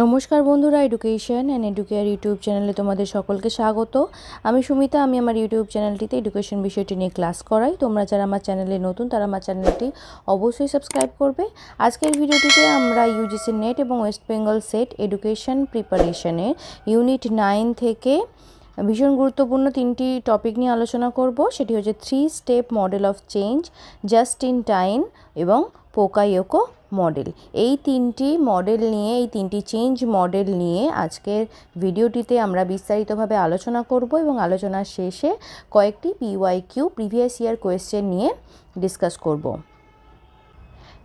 নমস্কার বন্ধুরা, education and educare YouTube চ্যানেলে তোমাদের সকলকে স্বাগত। আমি সুমিতা। আমি আমার ইউটিউব চ্যানেলটিতে এডুকেশন বিষয়টি নিয়ে ক্লাস করাই। তোমরা যারা আমার চ্যানেলে নতুন তারা আমার চ্যানেলটি অবশ্যই সাবস্ক্রাইব করবে। আজকের ভিডিওটিতে আমরা ইউজিসি নেট এবং ওয়েস্ট বেঙ্গল সেট এডুকেশন প্রিপারেশনের ইউনিট 9 থেকে ভীষণ গুরুত্বপূর্ণ 3টি টপিক নিয়ে আলোচনা করব। সেটি হচ্ছে 3 step model of change, just in time এবং পোকাইয়োকো মডেল। এই 3টি মডেল নিয়ে, এই 3টি চেঞ্জ মডেল নিয়ে আজকের ভিডিওটিতে আমরা বিস্তারিতভাবে আলোচনা করব এবং আলোচনার শেষে কয়েকটি পিওয়াইকিউ প্রিভিয়াস ইয়ার কোয়েশ্চেন নিয়ে ডিসকাস করব।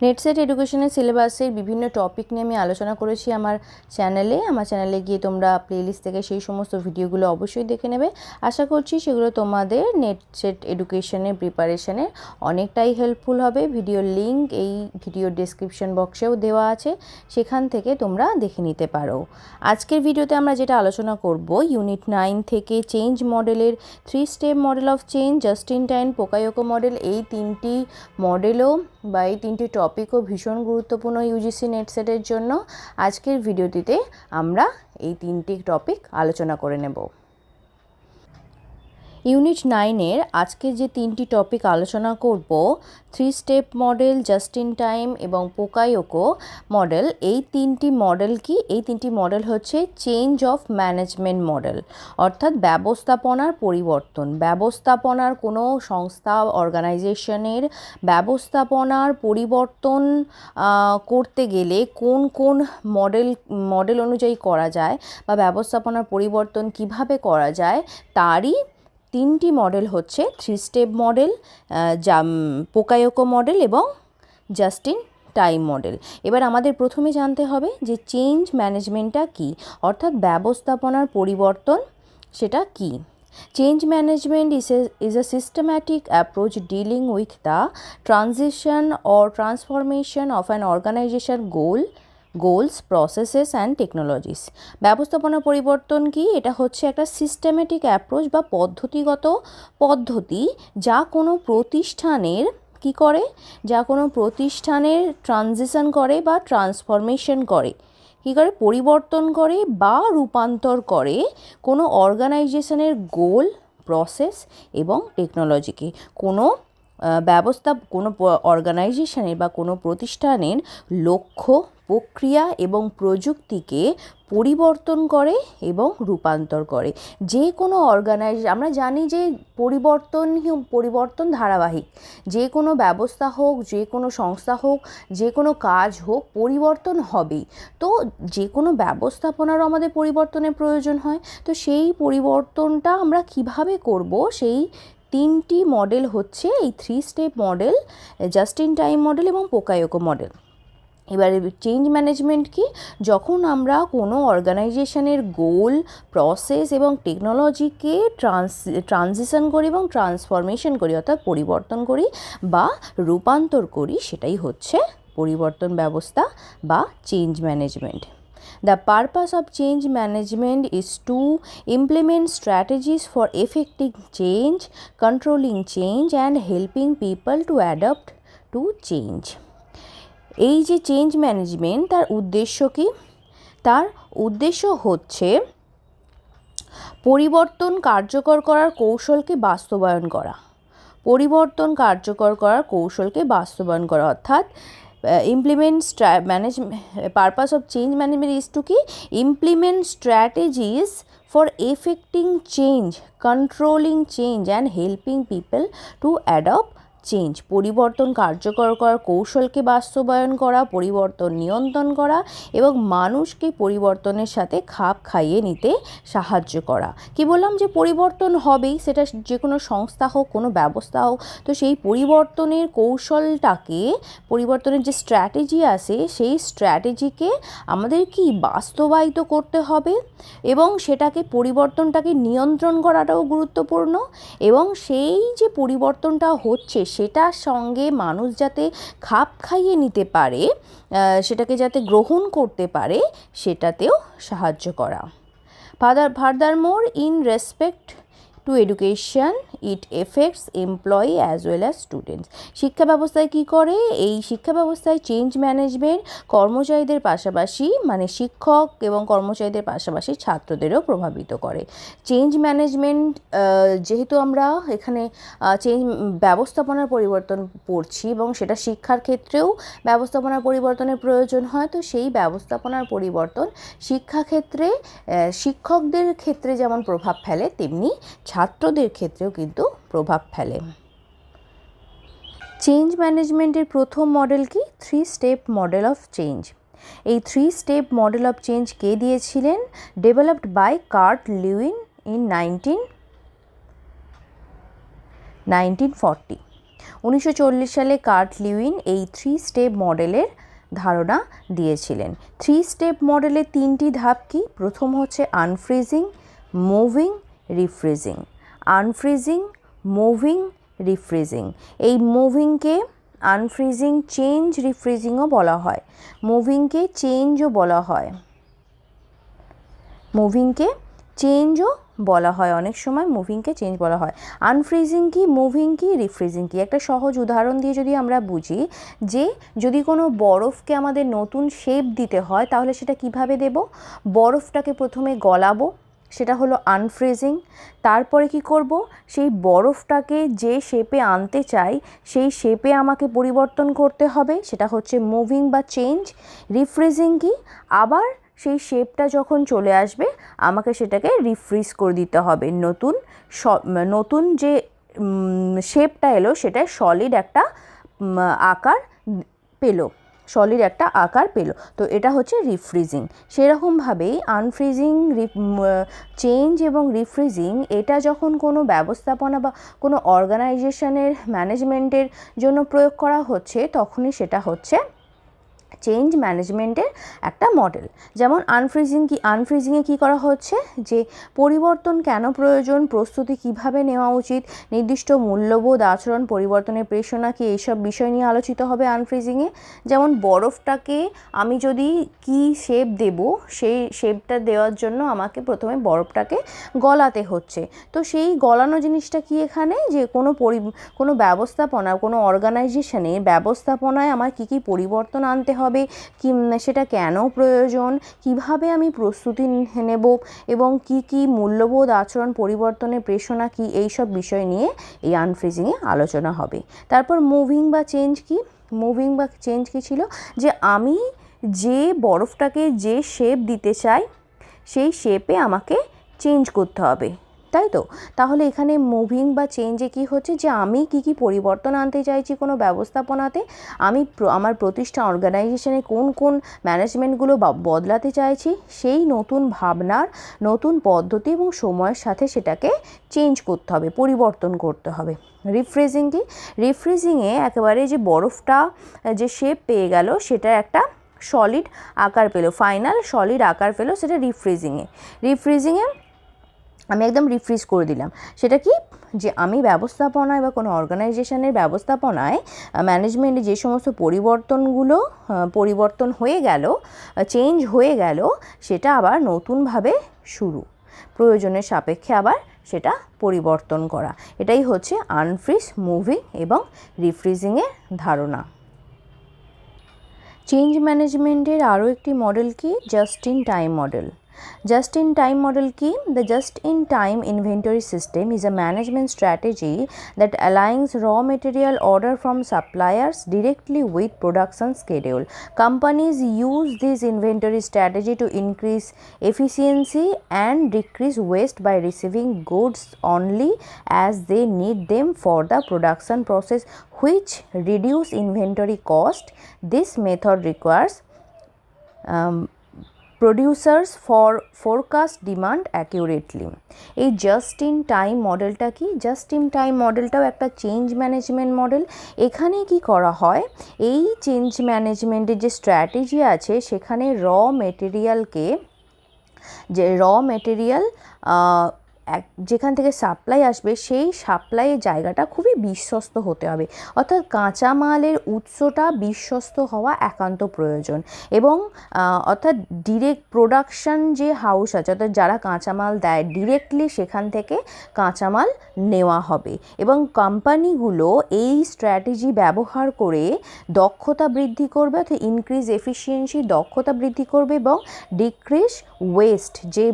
নেটসেট এডুকেশনের সিলেবাসের বিভিন্ন টপিক নিয়ে আমি আলোচনা করেছি আমার চ্যানেলে গিয়ে তোমরা প্লেলিস্ট থেকে সেই সমস্ত ভিডিওগুলো অবশ্যই দেখে নেবে। আশা করছি সেগুলো তোমাদের নেটসেট এডুকেশনের প্রিপারেশনে অনেকটাই হেল্পফুল হবে। ভিডিওর লিঙ্ক এই ভিডিওর ডেসক্রিপশন বক্সেও দেওয়া আছে, সেখান থেকে তোমরা দেখে নিতে পারো। আজকের ভিডিওতে আমরা যেটা আলোচনা করব, ইউনিট 9 থেকে চেঞ্জ মডেলের 3 step model of change, just in time, pokayoke model. এই 3টি মডেলও বা এই 3টি টপিকও ভীষণ গুরুত্বপূর্ণ ইউজিসি নেটসেটের জন্য। আজকের ভিডিওটিতে আমরা এই 3টি টপিক আলোচনা করে নেব। ইউনিট 9-এর আজকে যে 3টি টপিক আলোচনা করব, 3 step model, just in time এবং পোকাইয়োকো মডেল। এই 3টি মডেল কি? এই 3টি মডেল হচ্ছে চেঞ্জ অফ ম্যানেজমেন্ট মডেল, অর্থাৎ ব্যবস্থাপনার পরিবর্তন। ব্যবস্থাপনার কোনো সংস্থা, অর্গানাইজেশনের ব্যবস্থাপনার পরিবর্তন করতে গেলে কোন কোন মডেল অনুযায়ী করা যায় বা ব্যবস্থাপনার পরিবর্তন কিভাবে করা যায়, তারই 3টি মডেল হচ্ছে 3 স্টেপ মডেল, পোকাইয়োকো মডেল এবং জাস্ট ইন টাইম মডেল। এবার আমাদের প্রথমে জানতে হবে যে চেঞ্জ ম্যানেজমেন্টটা কি, অর্থাৎ ব্যবস্থাপনার পরিবর্তন সেটা কি। Change management is a systematic approach dealing with the transition or transformation of an organization goals, processes and technologies. ব্যবস্থাপনা পরিবর্তন কি? এটা হচ্ছে একটা সিস্টেমেটিক অ্যাপ্রোচ বা পদ্ধতিগত পদ্ধতি, যা কোনো প্রতিষ্ঠানের কি করে, যা কোনো প্রতিষ্ঠানের ট্রানজিশন করে বা ট্রান্সফরমেশন করে, কী করে, পরিবর্তন করে বা রূপান্তর করে কোনো অর্গানাইজেশনের গোল, প্রসেস এবং টেকনোলজিকে। কোনো কোনো অর্গানাইজেশনের বা কোনো প্রতিষ্ঠানের লক্ষ্য, প্রক্রিয়া এবং প্রযুক্তিকে পরিবর্তন করে এবং রূপান্তর করে। যে কোনো আমরা জানি যে পরিবর্তন ধারাবাহিক। যে কোনো ব্যবস্থা হোক, যে কোনো সংস্থা হোক, যে কোনো কাজ হোক, পরিবর্তন হবেই। তো যে কোনো ব্যবস্থাপনারও আমাদের পরিবর্তনের প্রয়োজন হয়। তো সেই পরিবর্তনটা আমরা কিভাবে করব, সেই 3টি মডেল হচ্ছে এই 3 step model, just in time model এবং পোকাইয়োকো মডেল। এবারে চেঞ্জ ম্যানেজমেন্ট কি? যখন আমরা কোনো অর্গানাইজেশনের গোল, প্রসেস এবং টেকনোলজিকে ট্রানজিশন করি এবং ট্রান্সফরমেশন করি, অর্থাৎ পরিবর্তন করি বা রূপান্তর করি, সেটাই হচ্ছে পরিবর্তন ব্যবস্থা বা change management. The purpose of change management is to implement strategies for effecting change, controlling change and helping people to adapt to change. এই যে চেঞ্জ ম্যানেজমেন্ট, তার উদ্দেশ্য কি? তার উদ্দেশ্য হচ্ছে পরিবর্তন কার্যকর করার কৌশলকে বাস্তবায়ন করা। পরিবর্তন কার্যকর করার কৌশলকে বাস্তবায়ন করা, অর্থাৎ purpose of change management is to implement strategies for effecting change, controlling change and helping people to adopt change. পরিবর্তন কার্যকর করার কৌশলকে বাস্তবায়ন করা, পরিবর্তন নিয়ন্ত্রণ করা এবং মানুষকে পরিবর্তনের সাথে খাপ খাইয়ে নিতে সাহায্য করা। কি বললাম যে পরিবর্তন হবেই, সেটা যে কোনো সংস্থা হোক, কোনো ব্যবস্থা হোক। তো সেই পরিবর্তনের কৌশলটাকে, পরিবর্তনের যে স্ট্র্যাটেজি আছে, সেই স্ট্র্যাটেজিকে আমাদের কি বাস্তবায়িত করতে হবে এবং সেটাকে, পরিবর্তনটাকে নিয়ন্ত্রণ করাটাও গুরুত্বপূর্ণ। এবং সেই যে পরিবর্তনটা হচ্ছে সেটার সঙ্গে মানুষ যাতে খাপ খাইয়ে নিতে পারে, সেটাকে যাতে গ্রহণ করতে পারে, সেটাতেও সাহায্য করা। Furthermore, in respect two education it effects employee as well as students. শিক্ষা ব্যবস্থায় কী করে, এই শিক্ষা ব্যবস্থায় চেঞ্জ ম্যানেজমেন্ট কর্মচারীদের পাশাপাশি মানে শিক্ষক এবং কর্মচারীদের পাশাপাশি ছাত্রদেরও প্রভাবিত করে। চেঞ্জ ম্যানেজমেন্ট যেহেতু আমরা এখানে চেঞ্জ ব্যবস্থাপনার পরিবর্তন পড়ছি এবং সেটা শিক্ষার ক্ষেত্রেও ব্যবস্থাপনার পরিবর্তনের প্রয়োজন হয়, তো সেই ব্যবস্থাপনার পরিবর্তন শিক্ষাক্ষেত্রে শিক্ষকদের ক্ষেত্রে যেমন প্রভাব ফেলে তেমনি ছাত্রদের ক্ষেত্রেও কিন্তু প্রভাব ফেলে। চেঞ্জ ম্যানেজমেন্টের প্রথম মডেল কি? 3 স্টেপ মডেল অফ চেঞ্জ। এই 3 স্টেপ মডেল অফ চেঞ্জ কে দিয়েছিলেন? Developed by Kurt Lewin in 1940। 1940 সালে কার্ট লিউইন এই 3 স্টেপ মডেলের ধারণা দিয়েছিলেন। 3 স্টেপ মডেলের 3টি ধাপ কি? প্রথম হচ্ছে আনফ্রিজিং, মুভিং, রিফ্রিজিং। আনফ্রিজিং, মুভিং, রিফ্রিজিং। এই মুভিংকে আনফ্রিজিং, চেঞ্জ, রিফ্রিজিংও বলা হয়। মুভিংকে চেঞ্জও বলা হয়, মুভিংকে চেঞ্জও বলা হয়, অনেক সময় মুভিংকে চেঞ্জ বলা হয়। আনফ্রিজিং কি, মুভিং কি, রিফ্রিজিং কি? একটা সহজ উদাহরণ দিয়ে যদি আমরা বুঝি যে যদি কোনো বরফকে আমাদের নতুন শেপ দিতে হয় তাহলে সেটা কিভাবে দেব? বরফটাকে প্রথমে গলাবো, সেটা হলো আনফ্রিজিং। তারপরে কি করব? সেই বরফটাকে যে শেপে আনতে চাই সেই শেপে আমাকে পরিবর্তন করতে হবে, সেটা হচ্ছে মুভিং বা চেঞ্জ। রিফ্রিজিং কি? আবার সেই শেপটা যখন চলে আসবে আমাকে সেটাকে রিফ্রিজ করে দিতে হবে, নতুন যে শেপটা এলো সেটা সলিড একটা আকার পেলো, সলিড একটা আকার পেলো, তো এটা হচ্ছে রিফ্রিজিং। সেরকমভাবেই আনফ্রিজিং, চেঞ্জ এবং রিফ্রিজিং এটা যখন কোনো ব্যবস্থাপনা বা কোনো অর্গানাইজেশনের ম্যানেজমেন্টের জন্য প্রয়োগ করা হচ্ছে তখনই সেটা হচ্ছে চেঞ্জ ম্যানেজমেন্টের একটা মডেল। যেমন আনফ্রিজিং কি? আনফ্রিজিংয়ে কী করা হচ্ছে যে পরিবর্তন কেন প্রয়োজন, প্রস্তুতি কিভাবে নেওয়া উচিত, নির্দিষ্ট মূল্যবোধ, আচরণ পরিবর্তনের প্রেরণা কি, এইসব বিষয় নিয়ে আলোচিত হবে আনফ্রিজিংয়ে। যেমন বরফটাকে আমি যদি কি শেপ দেব, সেই শেপটা দেওয়ার জন্য আমাকে প্রথমে বরফটাকে গলাতে হচ্ছে, তো সেই গলানো জিনিসটা কি এখানে যে কোনো ব্যবস্থাপনা, কোনো অর্গানাইজেশনের ব্যবস্থাপনায় আমার কী কী পরিবর্তন আনতে হবে, কি সেটা কেন প্রয়োজন, কিভাবে আমি প্রস্তুতি নেব এবং কি কি মূল্যবোধ, আচরণ পরিবর্তনের প্রেরণা কি, এইসব বিষয় নিয়ে এই আনফ্রিজিংয়ে আলোচনা হবে। তারপর মুভিং বা চেঞ্জ কি? মুভিং বা চেঞ্জ কি ছিল? যে আমি যে বরফটাকে যে শেপ দিতে চাই সেই শেপে আমাকে চেঞ্জ করতে হবে, তাই তো? তাহলে এখানে মুভিং বা চেঞ্জে কি হচ্ছে যে আমি কি কি পরিবর্তন আনতে চাইছি কোনো ব্যবস্থাপনাতে, আমি আমার প্রতিষ্ঠান অর্গানাইজেশনে কোন কোন ম্যানেজমেন্টগুলো বদলাতে চাইছি, সেই নতুন ভাবনার, নতুন পদ্ধতি এবং সময়ের সাথে সেটাকে চেঞ্জ করতে হবে, পরিবর্তন করতে হবে। রিফ্রিজিং কি? রিফ্রিজিংয়ে একেবারে যে বরফটা যে শেপ পেয়ে গেল সেটা একটা সলিড আকার পেলো, ফাইনাল সলিড আকার পেলো, সেটা রিফ্রিজিংয়ে আমি একদম রিফ্রিজ করে দিলাম। সেটা কি? যে আমি ব্যবস্থাপনায় বা কোনো অর্গানাইজেশনের ব্যবস্থাপনায় ম্যানেজমেন্টে যে সমস্ত পরিবর্তন হয়ে গেল, চেঞ্জ হয়ে গেল, সেটা আবার নতুনভাবে শুরু, প্রয়োজনের সাপেক্ষে আবার সেটা পরিবর্তন করা, এটাই হচ্ছে আনফ্রিজ, মুভিং এবং রিফ্রিজিংয়ের ধারণা। চেঞ্জ ম্যানেজমেন্টের আরও একটি মডেল কি? Just in time model. Just in time model key. The just in time inventory system is a management strategy that aligns raw material order from suppliers directly with production schedule. Companies use this inventory strategy to increase efficiency and decrease waste by receiving goods only as they need them for the production process, which reduce inventory cost. This method requires producers for forecast demand accurately. এই just in time মডেলটা কি? Just in time মডেলটাও একটা change management model. এখানে কি করা হয়, এই change ম্যানেজমেন্টের যে স্ট্র্যাটেজি আছে সেখানে র মেটেরিয়াল যেখান থেকে সাপ্লাই আসবে সেই সাপ্লাইয়ের জায়গাটা খুবই বিশ্বস্ত হতে হবে, অর্থাৎ কাঁচামালের উৎসটা বিশ্বস্ত হওয়া একান্ত প্রয়োজন। এবং অর্থাৎ ডিরেক্ট প্রোডাকশন যে হাউস আছে, অর্থাৎ যারা কাঁচামাল দেয় ডিরেক্টলি সেখান থেকে কাঁচামাল নেওয়া হবে। এবং কোম্পানিগুলো এই স্ট্র্যাটেজি ব্যবহার করে দক্ষতা বৃদ্ধি করবে, অর্থাৎ ইনক্রিজ এফিসিয়েন্সি, দক্ষতা বৃদ্ধি করবে এবং ডিক্রিজ ওয়েস্ট, যে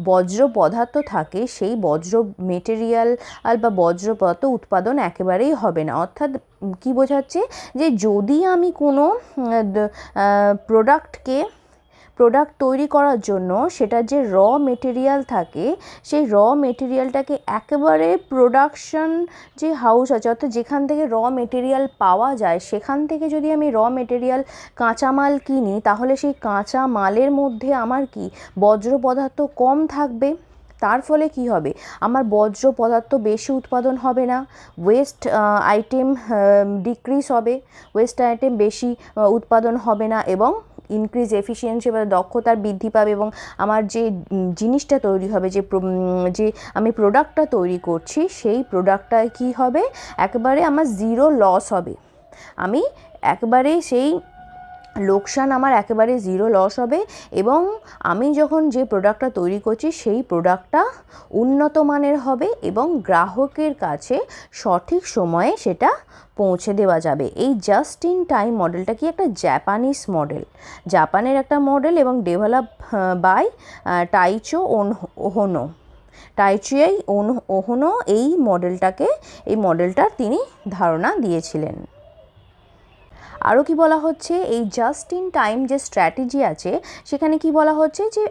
বজ্র পদার্থ থাকে সেই বজ্র মেটেরিয়াল বা বজ্র পদার্থ উৎপাদন একেবারেই হবে না। অর্থাৎ কি বোঝাচ্ছে, যে যদি আমি কোনো প্রোডাক্ট তৈরি করার জন্য সেটার যে র মেটেরিয়াল থাকে সেই র মেটেরিয়ালটাকে একেবারে প্রোডাকশন যে হাউস আছে, অর্থাৎ যেখান থেকে র মেটেরিয়াল পাওয়া যায় সেখান থেকে যদি আমি র মেটেরিয়াল কাঁচামাল কিনি, তাহলে সেই কাঁচা মালের মধ্যে আমার কি বজ্র পদার্থ কম থাকবে। তার ফলে কি হবে, আমার বজ্র পদার্থ বেশি উৎপাদন হবে না, ওয়েস্ট আইটেম ডিক্রিজ হবে, ওয়েস্ট আইটেম বেশি উৎপাদন হবে না, এবং ইনক্রিজ এফিসিয়েন্সি বা দক্ষতার বৃদ্ধি পাবে। এবং আমার যে জিনিসটা তৈরি হবে, যে আমি প্রোডাক্টটা তৈরি করছি সেই প্রোডাক্টটায় কি হবে, একেবারে আমার জিরো লস হবে। আমি একেবারে সেই লোকসান আমার একেবারে জিরো লস হবে। এবং আমি যখন যে প্রোডাক্টটা তৈরি করছি সেই প্রোডাক্টটা উন্নত মানের হবে এবং গ্রাহকের কাছে সঠিক সময়ে সেটা পৌঁছে দেওয়া যাবে। এই জাস্ট ইন টাইম মডেলটা কি একটা জাপানিজ মডেল, জাপানের একটা মডেল, এবং ডেভেলপ বাই টাইচো ওহনো। টাইচুই ওহনো এই মডেলটার তিনি ধারণা দিয়েছিলেন। আরও কি বলা হচ্ছে, এই জাস্ট ইন টাইম যে স্ট্র্যাটেজি আছে সেখানে কি বলা হচ্ছে, যে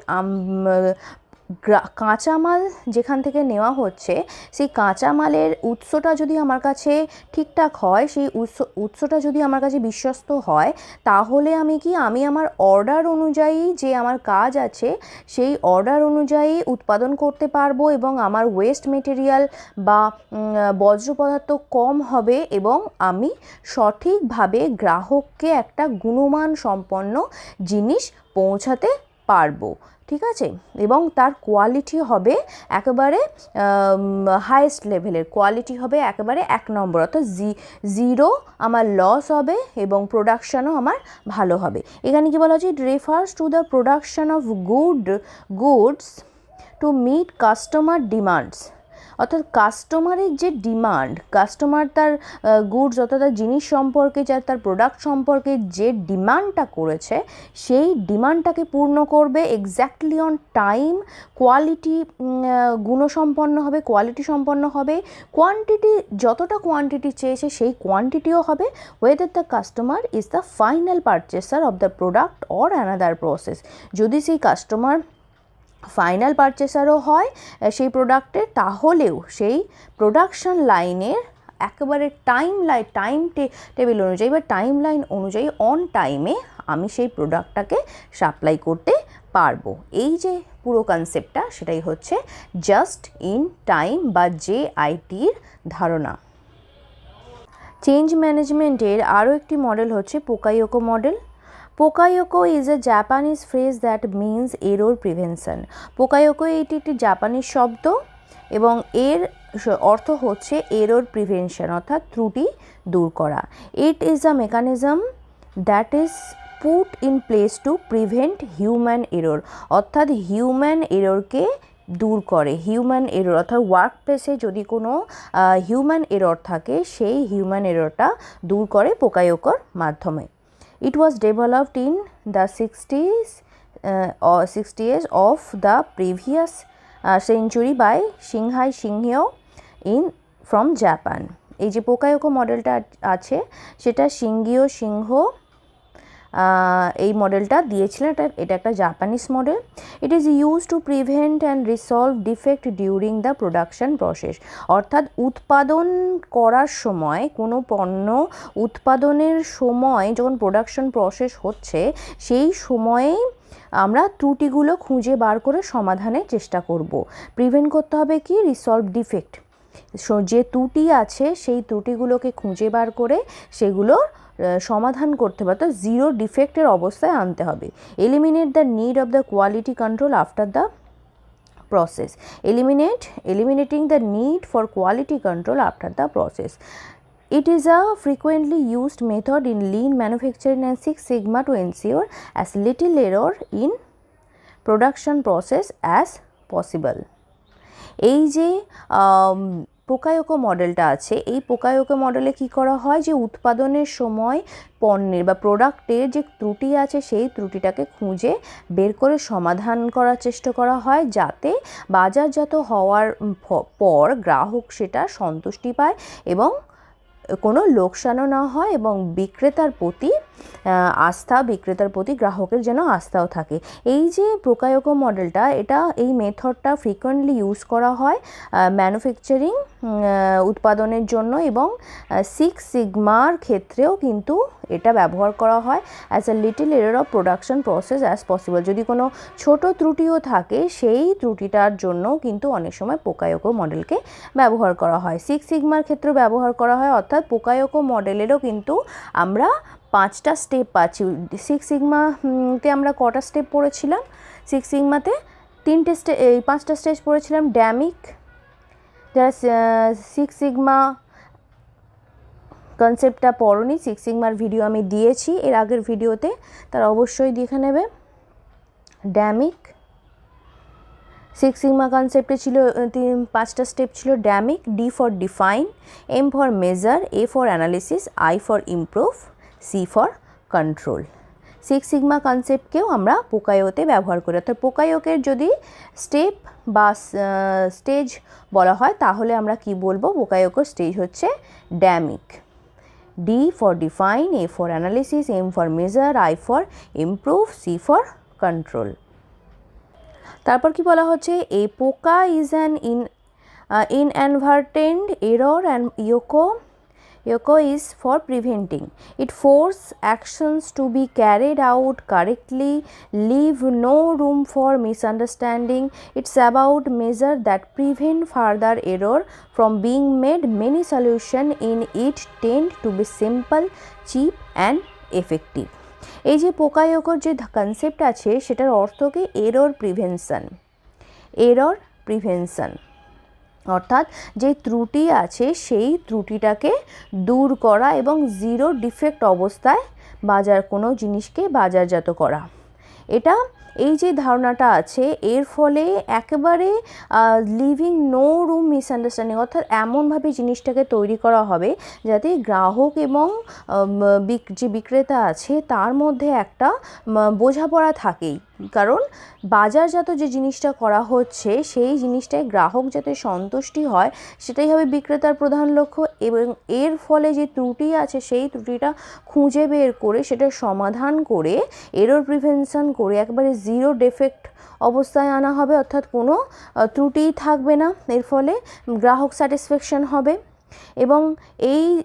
কাঁচামাল যেখান থেকে নেওয়া হচ্ছে সেই কাঁচামালের উৎসটা যদি আমার কাছে ঠিকঠাক হয়, সেই উৎসটা যদি আমার কাছে বিশ্বস্ত হয়, তাহলে আমি আমার অর্ডার অনুযায়ী যে আমার কাজ আছে সেই অর্ডার অনুযায়ী উৎপাদন করতে পারবো, এবং আমার ওয়েস্ট মেটেরিয়াল বা বজ্র পদার্থ কম হবে, এবং আমি সঠিকভাবে গ্রাহককে একটা গুণমান সম্পন্ন জিনিস পৌঁছাতে পারবো। ঠিক আছে, এবং তার কোয়ালিটি হবে একেবারে হাইয়েস্ট লেভেলের, কোয়ালিটি হবে একেবারে 1 নম্বর, অর্থাৎ জিরো আমার লস হবে এবং প্রোডাকশানও আমার ভালো হবে। এখানে কি বলা হচ্ছে, it refers to the production of goods to meet customer demands. অর্থাৎ কাস্টমারের যে ডিমান্ড, কাস্টমার তার গুডস অর্থাৎ তার জিনিস সম্পর্কে, তার প্রোডাক্ট সম্পর্কে যে ডিমান্ডটা করেছে সেই ডিমান্ডটাকে পূর্ণ করবে এক্স্যাক্টলি অন টাইম, কোয়ালিটি গুণসম্পন্ন হবে, কোয়ালিটি সম্পন্ন হবে, কোয়ান্টিটি যতটা কোয়ান্টিটি চেয়েছে সেই কোয়ান্টিটিও হবে, whether the customer is the final পারচেসার of the product or another process. যদি সেই কাস্টমার ফাইনাল পারচেসারও হয় সেই প্রোডাক্টের, তাহলেও সেই প্রোডাকশন লাইনের একেবারে টাইম টেবিল অনুযায়ী বা টাইম লাইন অনুযায়ী অন টাইমে আমি সেই প্রোডাক্টটাকে সাপ্লাই করতে পারবো। এই যে পুরো কনসেপ্টটা, সেটাই হচ্ছে জাস্ট ইন টাইম বা JITর ধারণা। চেঞ্জ ম্যানেজমেন্টের আরও একটি মডেল হচ্ছে pokayoke model. Pokayoke is a Japanese phrase that means error prevention. Pokayoke এটি একটি জাপানিজ শব্দ এবং এর অর্থ হচ্ছে এরর প্রিভেনশন, অর্থাৎ ত্রুটি দূর করা। ইট is a mechanism that is put in place to prevent human error, অর্থাৎ হিউম্যান এররকে দূর করে। হিউম্যান এরর অর্থাৎ ওয়ার্ক প্লেসে যদি কোনো হিউম্যান এরর থাকে সেই হিউম্যান এররটা দূর করে পোকাইওকোর মাধ্যমে। It was developed in the 60s of the previous century by Shinhei Shinhyo from Japan. এই যে পোকাইওকো মডেলটা আছে সেটা শিঙ্গিও সিংহ এই মডেলটা দিয়েছিলেন। এটা একটা Japanese model. It is use to prevent and resolve defect during the production process, অর্থাৎ উৎপাদন করার সময় কোনো পণ্য উৎপাদনের সময় যখন প্রোডাকশন প্রসেস হচ্ছে সেই সময়েই আমরা ত্রুটিগুলো খুঁজে বার করে সমাধানের চেষ্টা করব। প্রিভেন্ট করতে হবে কি, রিসলভ ডিফেক্ট, যে ত্রুটি আছে সেই ত্রুটিগুলোকে খুঁজে বার করে সেগুলোর সমাধান করতে হবে, অর্থাৎ জিরো ডিফেক্টের অবস্থায় আনতে হবে। Eliminate the need of the quality control after the process. Eliminating the need for quality control after the process. It is a frequently used method in lean manufacturing and Six Sigma to ensure as little error in production process as possible. এই যে পোকায়োকো মডেলটা আছে, এই পোকায়োকো মডেলে কি করা হয় যে উৎপাদনের সময় পণ্যের বা প্রোডাক্টের যে ত্রুটি আছে সেই ত্রুটিটাকে খুঁজে বের করে সমাধান করার চেষ্টা করা হয়, যাতে বাজারজাত হওয়ার পর গ্রাহক সেটা সন্তুষ্টি পায় এবং কোনো লোকসানও না হয় এবং বিক্রেতার প্রতি গ্রাহকের যেন আস্থাও থাকে। এই যে পোকায়োকো মডেলটা, এই মেথডটা ফ্রিকোয়েন্টলি ইউজ করা হয় ম্যানুফ্যাকচারিং উৎপাদনের জন্য এবং সিক্স সিগমার ক্ষেত্রেও কিন্তু এটা ব্যবহার করা হয় as a little error of production process as possible. যদি কোনো ছোট ত্রুটিও থাকে সেই ত্রুটিটার জন্য কিন্তু অনেক সময় পোকায়োকো মডেলকে ব্যবহার করা হয়। সিক্স সিগমার ক্ষেত্রেও ব্যবহার করা হয়, অর্থাৎ পোকায়োকো মডেলেরও কিন্তু আমরা 5টা স্টেপ পাচ্ছি। সিক্স সিগমাতে আমরা কটা স্টেপ পড়েছিলাম? সিক্স সিগমাতে 5টা স্টেজ পড়েছিলাম। ড্যামিক, যারা সিক্স সিগমা কনসেপ্টটা পড়নি, সিক্স সিগমার ভিডিও আমি দিয়েছি এর আগের ভিডিওতে, তারা অবশ্যই দেখে নেবে। ড্যামিক সিক্স সিগমা কনসেপ্টে ছিল 5টা স্টেপ ছিল। DMAIC, D for define, M for measure, A for analysis, I for improve, C for control. Six sigma কনসেপ্টকেও আমরা পোকায়োতে ব্যবহার করি। অর্থাৎ পোকায়োকের যদি স্টেপ বা স্টেজ বলা হয় তাহলে আমরা কি বলবো? পোকায়োকের স্টেজ হচ্ছে DMAIC. D for define, A for analysis, M for measure, I for improve, C for control. তারপর কি বলা হচ্ছে? A poka is an inadvertent error and YOCO is for preventing. It forces actions to be carried out correctly, leave no room for misunderstanding. It's about measures that prevent further error from being made. Many solutions in it tend to be simple, cheap and effective. এই যে পোকায়োকোর যে concept আছে সেটার অর্থ কি? Error prevention, অর্থাৎ যে ত্রুটি আছে সেই ত্রুটিটাকে দূর করা এবং জিরো ডিফেক্ট অবস্থায় কোনো জিনিসকে বাজারজাত করা। এই যে ধারণাটা আছে এর ফলে একেবারে লিভিং নো রুম মিসআন্ডারস্ট্যান্ডিং, অর্থাৎ এমনভাবে জিনিসটাকে তৈরি করা হবে যাতে গ্রাহক এবং যে বিক্রেতা আছে তার মধ্যে একটা বোঝাপড়া থাকেই। কারণ বাজারজাত যে জিনিসটা করা হচ্ছে সেই জিনিসটায় গ্রাহক যাতে সন্তুষ্টি হয় সেটাই হবে বিক্রেতার প্রধান লক্ষ্য, এবং এর ফলে যে ত্রুটি আছে সেই ত্রুটিটা খুঁজে বের করে সেটা সমাধান করে এরর প্রিভেনশন করে একবারে জিরো ডিফেক্ট অবস্থায় আনা হবে, অর্থাৎ কোনো ত্রুটিই থাকবে না। এর ফলে গ্রাহক স্যাটিসফ্যাকশন হবে এবং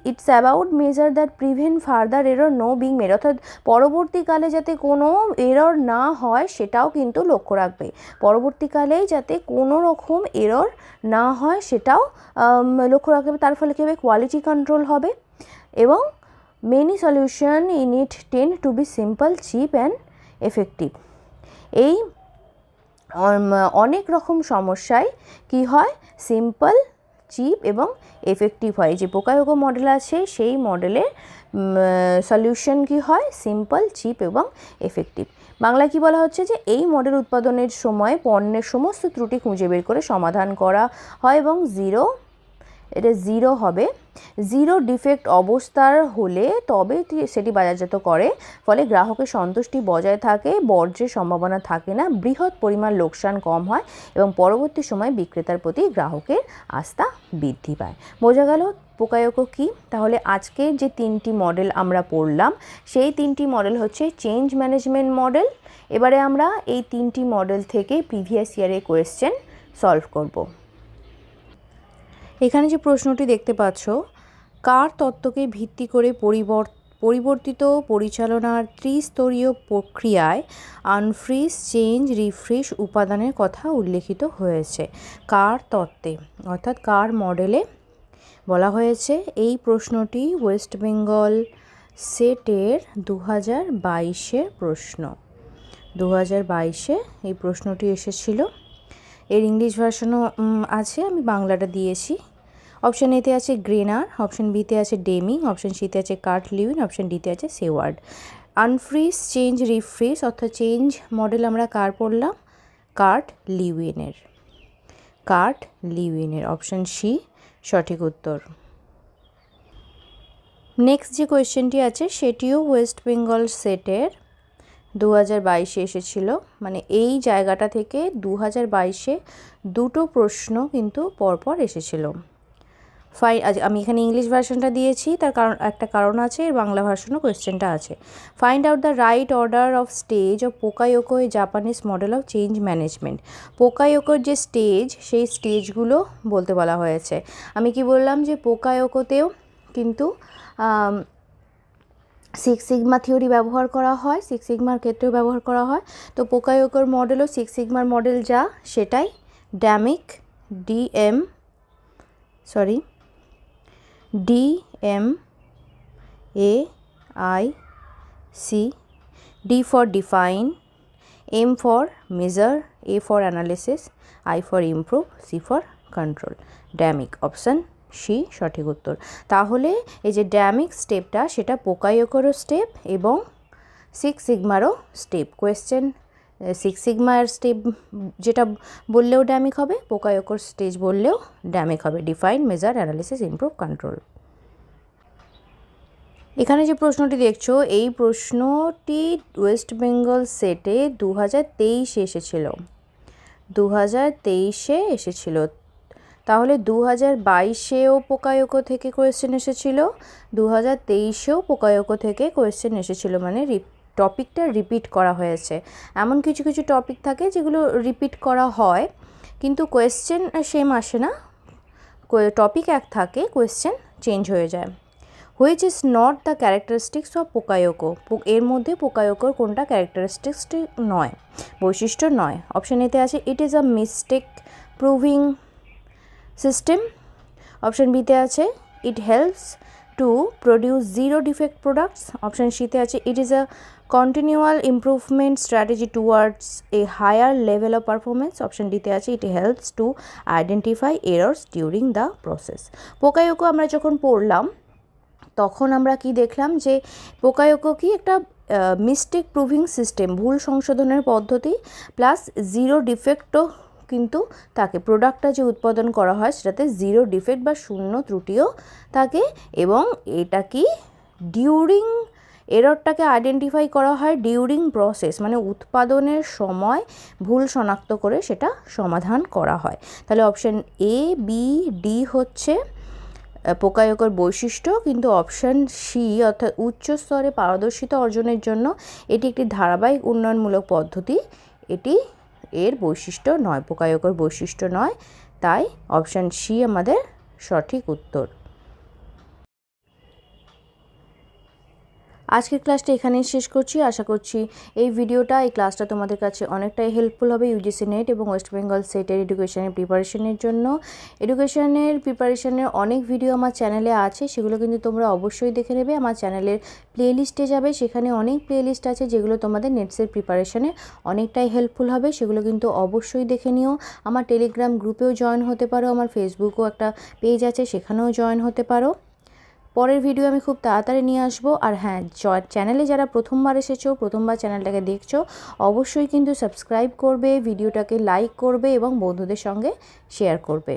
it's about measure that prevent further error no being made, অর্থাৎ পরবর্তীকালে যাতে কোনো এরর না হয় সেটাও কিন্তু লক্ষ্য রাখবে। পরবর্তীকালে যাতে কোনো রকম এরর না হয় সেটাও লক্ষ্য রাখবে। তার ফলে কী হবে? কোয়ালিটি কন্ট্রোল হবে এবং many solution in it tend to be simple, cheap and effective. এই অনেক রকম সমস্যায় কি হয়? সিম্পল, চিপ এবং এফেক্টিভ হয়। যে পোকায়োকো মডেল আছে সেই মডেলের সলিউশন কি হয়? সিম্পল, চিপ এবং এফেক্টিভ। বাংলায় কি বলা হচ্ছে? যে এই মডেল উৎপাদনের সময় পণ্যের সমস্ত ত্রুটি খুঁজে বের করে সমাধান করা হয় এবং জিরো হবে। জিরো ডিফেক্ট অবস্থার হলে তবে সেটি বাজারজাত করে, ফলে গ্রাহকের সন্তুষ্টি বজায় থাকে, বর্জ্যের সম্ভাবনা থাকে না, বৃহৎ পরিমাণ লোকসান কম হয় এবং পরবর্তী সময়ে বিক্রেতার প্রতি গ্রাহকের আস্থা বৃদ্ধি পায়। বোঝা গেল পোকায়োকো কী? তাহলে আজকে যে 3টি মডেল আমরা পড়লাম সেই 3টি মডেল হচ্ছে চেঞ্জ ম্যানেজমেন্ট মডেল। এবারে আমরা এই 3টি মডেল থেকে প্রিভিয়াস ইয়ারের কোয়েশ্চেন সলভ করব। এখানে যে প্রশ্নটি দেখতে পাচ্ছ, কার তত্ত্বকে ভিত্তি করে পরিবর্তিত পরিচালনার ত্রিস্তরীয় প্রক্রিয়ায় আনফ্রিজ, চেঞ্জ, রিফ্রেশ উপাদানের কথা উল্লেখিত হয়েছে? কার তত্ত্বে অর্থাৎ কার মডেলে বলা হয়েছে? এই প্রশ্নটি ওয়েস্ট বেঙ্গল সেটের 2022-এর প্রশ্ন। 2022-এ এই প্রশ্নটি এসেছিল এর ইংলিশ ভার্সনও আছে, আমি বাংলাটা দিয়েছি। অপশান এতে আছে গ্রেনার, অপশান বিতে আছে ডেমিং, অপশান সিতে আছে কার্ট লিউইন, অপশান ডিতে আছে সেওয়ার্ড। আনফ্রিজ, চেঞ্জ, রিফ্রিজ অর্থাৎ চেঞ্জ মডেল আমরা কার পড়লাম? কার্ট লিউইনের। কার্ট লিউইনের, অপশান সি সঠিক উত্তর। নেক্সট যে কোয়েশ্চেনটি আছে সেটিও ওয়েস্ট বেঙ্গল সেটের 2022-এ এসেছিল, মানে এই জায়গাটা থেকে 2022-এ দুটো প্রশ্ন কিন্তু পরপর এসেছিল। আমি এখানে ইংলিশ ভার্সনটা দিয়েছি, তার একটা কারণ আছে, এর বাংলা ভার্সনও কোয়েশ্চেনটা আছে। Find out the right order of stage of pokayoke a Japanese model of change management. পোকায়োকোর যে স্টেজ, সেই স্টেজগুলো বলতে বলা হয়েছে। আমি কি বললাম যে পোকায়োকোতেও কিন্তু সিক্স সিগমা থিওরি ব্যবহার করা হয়, সিক্স সিগমার ক্ষেত্রেও ব্যবহার করা হয়। তো পোকায়োকোর মডেলও সিক্স সিগমার মডেল যা, সেটাই ড্যামিক, DMAIC, D for define, M for measure, A for analysis, I for improve, C for control. DMAIC, option C সঠিক উত্তর। তাহলে এই যে ড্যামিক স্টেপটা, সেটা পোকায়োকোরও স্টেপ এবং সিক্স সিগমারও স্টেপ। কোয়েশ্চেন সিক্স সিগমার স্টেপ যেটা বললেও ড্যামিক হবে, পোকায়োকোর স্টেজ বললেও ড্যামিক হবে। Define, measure, analysis, improve, control. এখানে যে প্রশ্নটি দেখছো, এই প্রশ্নটি ওয়েস্ট বেঙ্গল সেটে 2023-এ এসেছিল। 2023-এ এসেছিল। তাহলে 2022-এও পোকায়োকো থেকে কোয়েশ্চেন এসেছিল, 2023-এও পোকায়োকো থেকে কোয়েশ্চেন এসেছিল, মানে টপিকটা রিপিট করা হয়েছে। এমন কিছু কিছু টপিক থাকে যেগুলো রিপিট করা হয়, কিন্তু কোয়েশ্চেন সেম আসে না, টপিক এক থাকে, কোয়েশ্চেন চেঞ্জ হয়ে যায়। Which is not the characteristics of pokayoke. এর মধ্যে পোকায়োকোর কোনটা ক্যারেক্টারিস্টিক্সটি নয়, বৈশিষ্ট্য নয়? অপশান এতে আছে it is a mistake proofing system, option বিতে আছে it helps to produce zero defect products, option সিতে আছে it is a continual improvement strategy towards a higher level of performance, option ডিতে আছে it helps to identify errors during the process. Pokayoke আমরা যখন পড়লাম তখন আমরা কি দেখলাম যে পোকায়োকো কি একটা মিস্টেক প্রুভিং সিস্টেম, ভুল সংশোধনের পদ্ধতি, প্লাস জিরো ডিফেক্টও কিন্তু থাকে। প্রোডাক্টটা যে উৎপাদন করা হয় সেটাতে জিরো ডিফেক্ট বা শূন্য ত্রুটিও থাকে, এবং এটা কি ডিউরিং, এররটাকে আইডেন্টিফাই করা হয় ডিউরিং প্রসেস, মানে উৎপাদনের সময় ভুল শনাক্ত করে সেটা সমাধান করা হয়। তাহলে অপশান এ, বি, ডি হচ্ছে পোকায়োকোর বৈশিষ্ট্য, কিন্তু অপশান সি অর্থাৎ উচ্চ স্তরে পারদর্শিতা অর্জনের জন্য এটি একটি ধারাবাহিক উন্নয়নমূলক পদ্ধতি, এটি এর বৈশিষ্ট্য নয়, পোকায়োকোর বৈশিষ্ট্য নয়। তাই অপশান সি আমাদের সঠিক উত্তর। আজকের ক্লাসটা এখানেই শেষ করছি। আশা করছি এই ক্লাসটা তোমাদের কাছে অনেকটাই হেল্পফুল হবে ইউজিসি নেট এবং ওয়েস্ট বেঙ্গল সেটের এডুকেশনের প্রিপারেশনের জন্য। এডুকেশনের প্রিপারেশনের অনেক ভিডিও আমার চ্যানেলে আছে, সেগুলো কিন্তু তোমরা অবশ্যই দেখে নেবে। আমার চ্যানেলের প্লেলিস্টে যাবে, সেখানে অনেক প্লেলিস্ট আছে যেগুলো তোমাদের নেটসের প্রিপারেশনে অনেকটাই হেল্পফুল হবে, সেগুলো কিন্তু অবশ্যই দেখে নিও। আমার টেলিগ্রাম গ্রুপেও জয়েন হতে পারো, আমার ফেসবুকও একটা পেজ আছে, সেখানেও জয়েন হতে পারো। পরের ভিডিও আমি খুব তাড়াতাড়ি নিয়ে আসবো। আর হ্যাঁ, চ্যানেলে যারা প্রথমবার এসেছো, প্রথমবার চ্যানেলটাকে দেখছো, অবশ্যই কিন্তু সাবস্ক্রাইব করবে, ভিডিওটাকে লাইক করবে এবং বন্ধুদের সঙ্গে শেয়ার করবে।